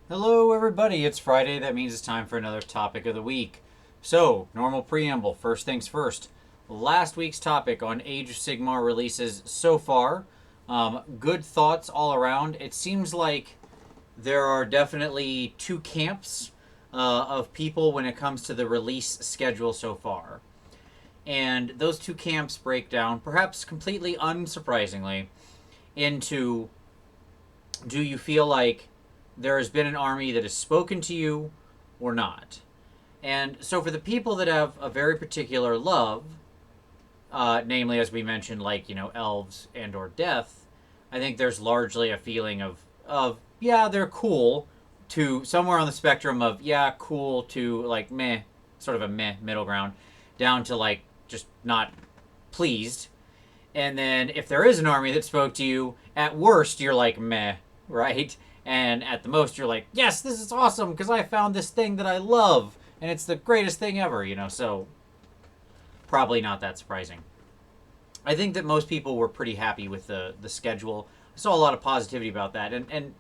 Hello, everybody. It's Friday. That means it's time for another topic of the week. So, normal preamble. First things first. Last week's topic on Age of Sigmar releases so far. Good thoughts all around. It seems like there are definitely two camps of people when it comes to the release schedule so far. And those two camps break down, perhaps completely unsurprisingly, into do you feel like there has been an army that has spoken to you or not? And so for the people that have a very particular love, namely as we mentioned, like elves and or death, I think there's largely a feeling of yeah they're cool to somewhere on the spectrum of yeah cool to like meh, sort of a meh middle ground, down to like just not pleased. And then if there is an army that spoke to you, at worst you're like meh, right? And at the most you're like, yes, this is awesome because I found this thing that I love and it's the greatest thing ever. So probably not that surprising. I think that most people were pretty happy with the schedule. I saw a lot of positivity about that, and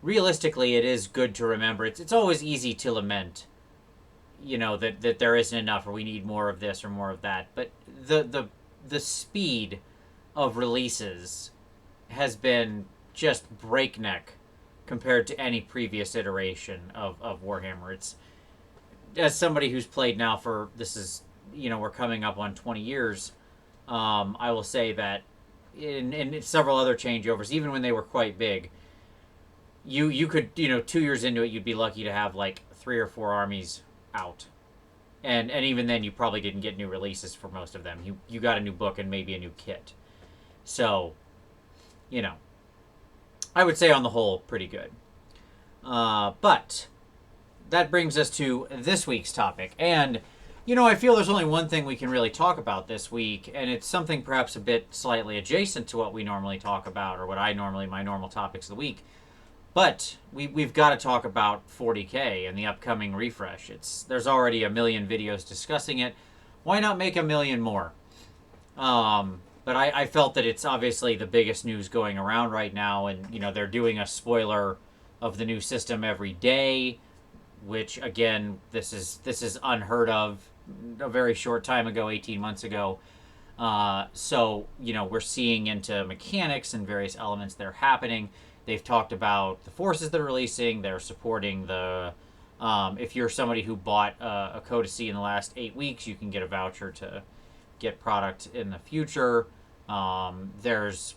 realistically, it is good to remember. It's always easy to lament, that there isn't enough, or we need more of this or more of that. But the speed of releases has been just breakneck compared to any previous iteration of Warhammer. It's as somebody who's played now for this is we're coming up on 20 years. I will say that in several other changeovers, even when they were quite big, you could 2 years into it, you'd be lucky to have like 3 or 4 armies out, and even then, you probably didn't get new releases for most of them. You got a new book and maybe a new kit. So, you know, I would say on the whole, pretty good. But that brings us to this week's topic. And, I feel there's only one thing we can really talk about this week, and it's something perhaps a bit slightly adjacent to what we normally talk about, or what my normal topics of the week. But we've got to talk about 40K and the upcoming refresh. There's already a million videos discussing it. Why not make a million more? But I felt that it's obviously the biggest news going around right now, and they're doing a spoiler of the new system every day, which again this is unheard of. A very short time ago, 18 months ago. So we're seeing into mechanics and various elements that are happening. They've talked about the forces they're releasing. They're supporting the. If you're somebody who bought a Codicy in the last 8 weeks, you can get a voucher to get product in the future. There's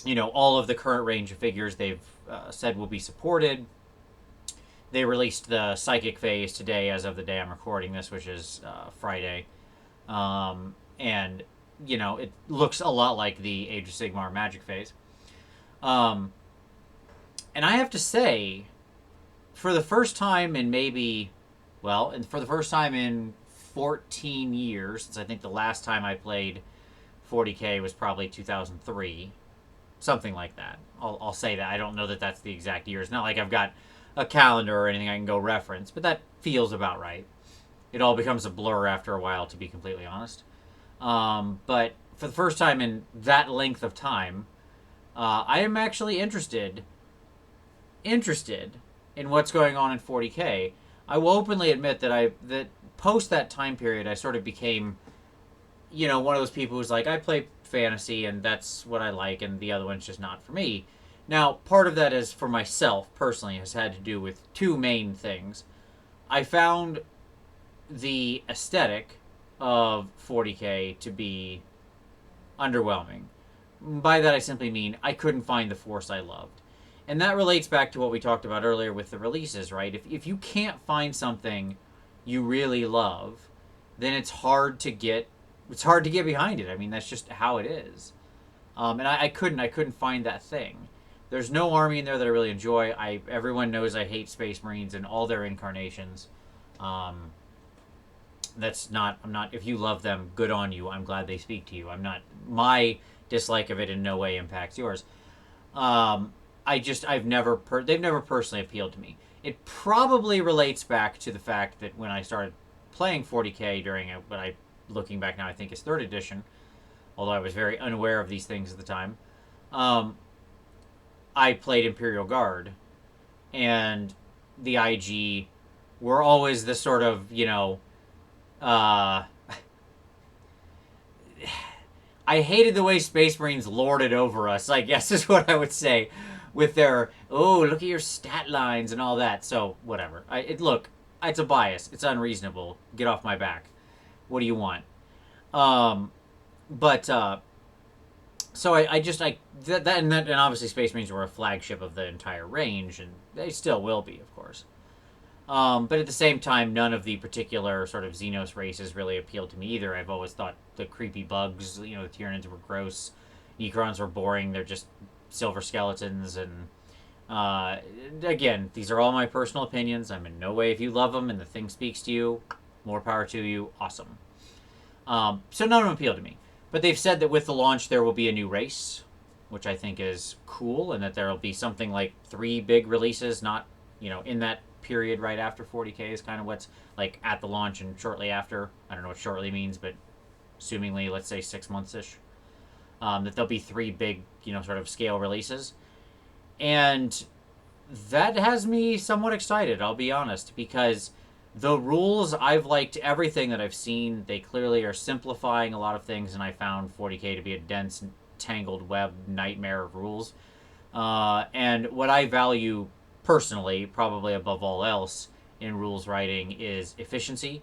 all of the current range of figures they've said will be supported. They released the psychic phase today, as of the day I'm recording this, which is Friday, and it looks a lot like the Age of Sigmar magic phase. Um, and I have to say, for the first time in for the first time in 14 years, since I think the last time I played 40K was probably 2003, something like that. I'll say that. I don't know that that's the exact year. It's not like I've got a calendar or anything I can go reference, but that feels about right. It all becomes a blur after a while, to be completely honest. But for the first time in that length of time, I am actually interested in what's going on in 40K. I will openly admit that post that time period, I sort of became, one of those people who's like, I play fantasy and that's what I like, and the other one's just not for me. Now, part of that is for myself personally has had to do with two main things. I found the aesthetic of 40K to be underwhelming. By that, I simply mean I couldn't find the force I loved. And that relates back to what we talked about earlier with the releases, right? If you can't find something you really love, then it's hard to get behind it. I mean, that's just how it is. And I couldn't find that thing. There's no army in there that I really enjoy. Everyone knows I hate Space Marines and all their incarnations. Um, that's not. I'm not. If you love them, good on you. I'm glad they speak to you. I'm not. My dislike of it in no way impacts yours. Um, they've never personally appealed to me. It probably relates back to the fact that when I started playing 40K during what I, looking back now, I think is third edition, although I was very unaware of these things at the time. Um, I played Imperial Guard, and the IG were always the sort of, uh, I hated the way Space Marines lorded over us, I guess is what I would say, with their, oh, look at your stat lines and all that. So, whatever. Look, it's a bias. It's unreasonable. Get off my back. What do you want? Um, but, so and obviously Space Marines were a flagship of the entire range, and they still will be, of course. But at the same time, none of the particular sort of Xenos races really appealed to me either. I've always thought the creepy bugs, the Tyranids were gross, Necrons were boring. They're just silver skeletons, and again, these are all my personal opinions. I'm in no way, if you love them and the thing speaks to you, more power to you. Awesome. So none of them appeal to me. But they've said that with the launch there will be a new race, which I think is cool, and that there will be something like 3 big releases, not in that period right after 40k is kind of what's like at the launch and shortly after. I don't know what shortly means, but assumingly, let's say 6 months ish. That there'll be 3 big, sort of scale releases, and that has me somewhat excited. I'll be honest, because the rules, I've liked everything that I've seen. They clearly are simplifying a lot of things, and I found 40k to be a dense, tangled web nightmare of rules. And what I value personally, probably above all else, in rules writing is efficiency.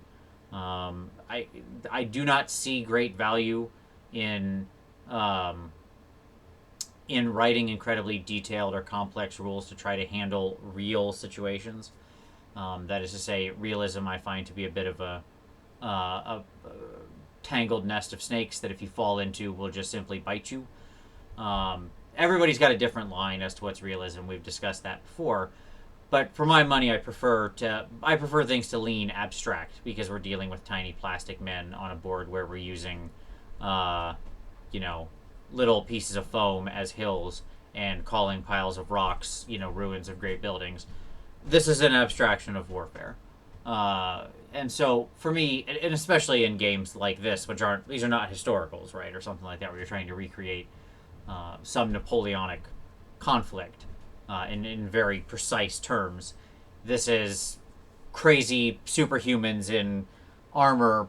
I do not see great value in writing incredibly detailed or complex rules to try to handle real situations. That is to say, realism I find to be a bit of a tangled nest of snakes that if you fall into will just simply bite you. Everybody's got a different line as to what's realism. We've discussed that before. But for my money, I prefer things to lean abstract, because we're dealing with tiny plastic men on a board where we're using, little pieces of foam as hills and calling piles of rocks, ruins of great buildings. This is an abstraction of warfare. And so for me, and especially in games like this, these are not historicals, right, or something like that, where you're trying to recreate some Napoleonic conflict in very precise terms. This is crazy superhumans in armor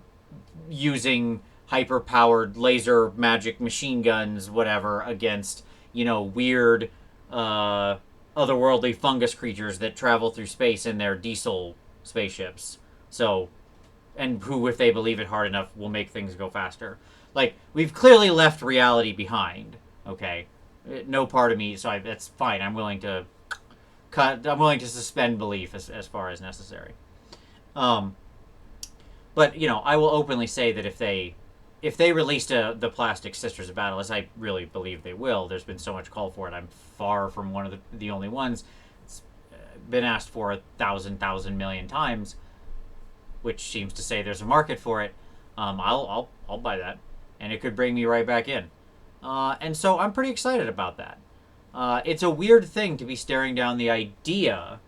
using hyper-powered laser magic machine guns, whatever, against, weird otherworldly fungus creatures that travel through space in their diesel spaceships. So, and who, if they believe it hard enough, will make things go faster. Like, we've clearly left reality behind, okay? No part of me, so that's fine. I'm willing to suspend belief as far as necessary. But, I will openly say that if they released the Plastic Sisters of Battle, as I really believe they will, there's been so much call for it. I'm far from one of the only ones. It's been asked for 1,000 million times, which seems to say there's a market for it. I'll buy that, and it could bring me right back in. And so I'm pretty excited about that. It's a weird thing to be staring down the idea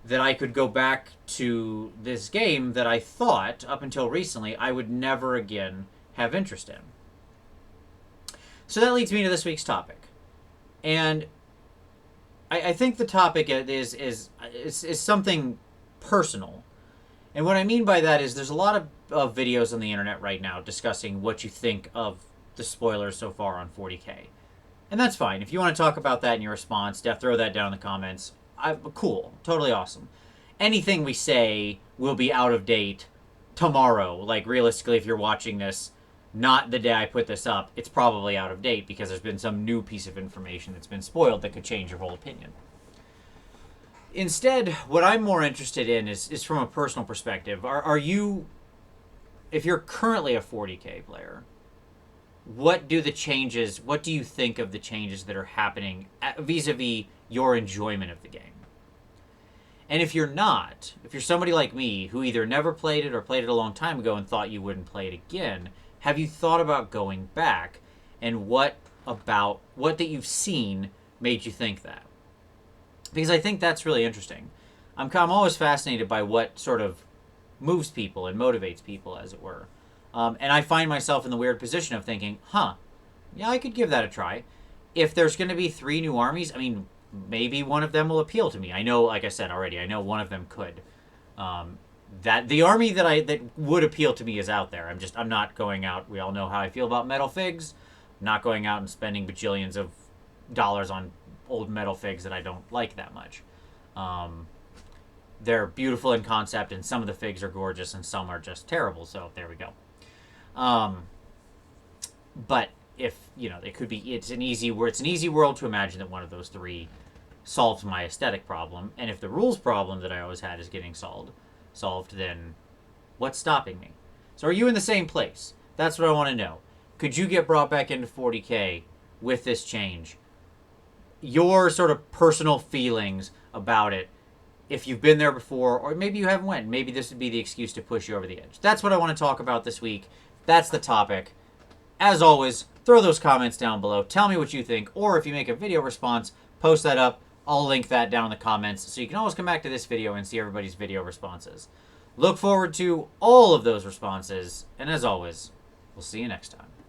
that I could go back to this game that I thought, up until recently, I would never again have interest in. So that leads me to this week's topic. And I think the topic is something personal. And what I mean by that is there's a lot of videos on the internet right now discussing what you think of the spoilers so far on 40k. And that's fine. If you want to talk about that in your response, throw that down in the comments. Cool. Totally awesome. Anything we say will be out of date tomorrow. Like, realistically, if you're watching this, not the day I put this up, it's probably out of date because there's been some new piece of information that's been spoiled that could change your whole opinion. Instead, what I'm more interested in is from a personal perspective. Are you, if you're currently a 40k player, what do you think of the changes that are happening vis-a-vis your enjoyment of the game? And if you're not, if you're somebody like me who either never played it or played it a long time ago and thought you wouldn't play it again, have you thought about going back? And what that you've seen made you think that? Because I think that's really interesting. I'm always fascinated by what sort of moves people and motivates people, as it were. And I find myself in the weird position of thinking, yeah, I could give that a try. If there's going to be 3 new armies, I mean, maybe one of them will appeal to me. I know, like I said already, I know one of them could. That the army that would appeal to me is out there. I'm not going out. We all know how I feel about metal figs. I'm not going out and spending bajillions of dollars on old metal figs that I don't like that much. They're beautiful in concept, and some of the figs are gorgeous, and some are just terrible. So there we go. But if it could be, it's an easy world to imagine that one of those three solves my aesthetic problem, and if the rules problem that I always had is getting solved, then what's stopping me? So are you in the same place? That's what I want to know. Could you get brought back into 40K with this change? Your sort of personal feelings about it, if you've been there before, or maybe you haven't went. Maybe this would be the excuse to push you over the edge. That's what I want to talk about this week. That's the topic. As always, throw those comments down below. Tell me what you think, or if you make a video response, post that up. I'll link that down in the comments, so you can always come back to this video and see everybody's video responses. Look forward to all of those responses, and as always, we'll see you next time.